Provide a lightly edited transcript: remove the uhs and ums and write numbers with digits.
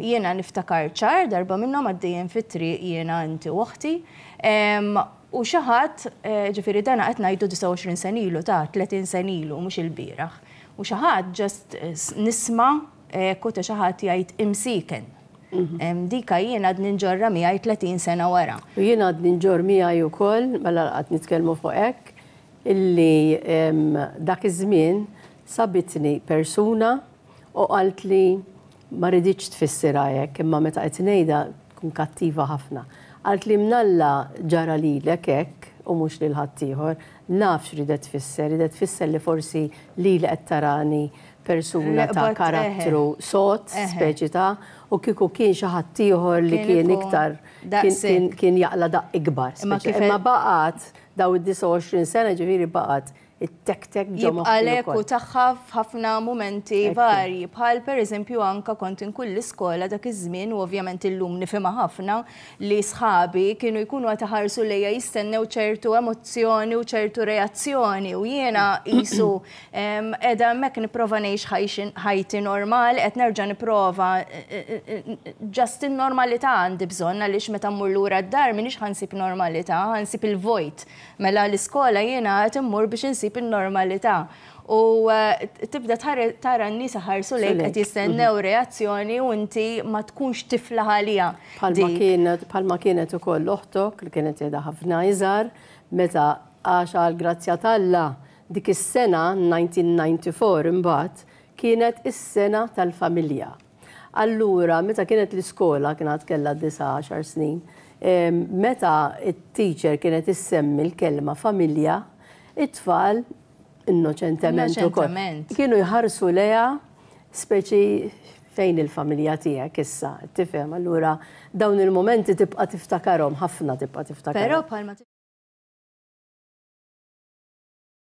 Jiena niftakar ċar darba minnhom għaddejjen fit-triq jiena inti u uħti. U xi ħadd ġifieri dan qed ngħidu 29 sen ilu ta' 30 sen ilu mhux il-bieraħ. U xi ħadd ġast nisma' kuta xi ħadd jgħid imsiken. Dika jiena għad ninġorra miegħi 30 sena wara. U jiena għad ninġor miegħi wkoll mela qed nitkellmu fuq hekk illi dak iż-żmien sabitni persuna u qalt li ma rriditx tfissirha hekk, imma meta qed ngħidha tkun kattiva ħafna. Qalt li mnalla ġara lilek hekk u mhux lil ħaddieħor, naf x'ridet tfisser, ridet tfisser li forsi lili qed tarani persuna ta' karattru sod, speċi ta' u kieku kien xi ħadd ieħor li kien iktar kien jaqla daqq ikbar. Imma baqgħet daw id-29 sena ġifieri baqgħet it-tek-tek ġo Għalek u taħħaf ħafna momenti varji, bħal pereżempju anka kont inkun l-iskola dak iż-żmien u ovvjament illum nifhimha ħafna li sħabi kienu jkunu qed iħarsu lejja jistennew ċertu emozzjoni u ċertu reazzjoni u jiena qisu qiegħda hemmhekk nipprova ngħix ħajti normali, qed nerġa' nipprova ġast in-normalità għandi bżonn għaliex meta mmur lura d-dar m'iniex ħansib normalità, ħansib il-vojt. Mela l-iskola jiena qed immur biex insib il-normalità. U tibda tara n-nies ħarsu lejk qed jistennew reazzjoni u inti ma tkunx tifla ħalija. Bħalma kienet ukoll oħtok li kienet qiegħda ħafna iżgħar meta għax għall-grazzja tal-Alla dik is-sena 1994 imbagħad kienet is-sena tal-familja. Allura meta kienet l-iskola kienet kellha 19 snin, meta it-teacher kienet issemmi l-kelma familja, it-tfal innoċentement ukoll kienu jħarsu lejha speċi fejn il-familja tiegħek issa, tifhem, allura dawn il-momenti tibqa' tiftakarhom ħafna tibqa' tiftakarhom.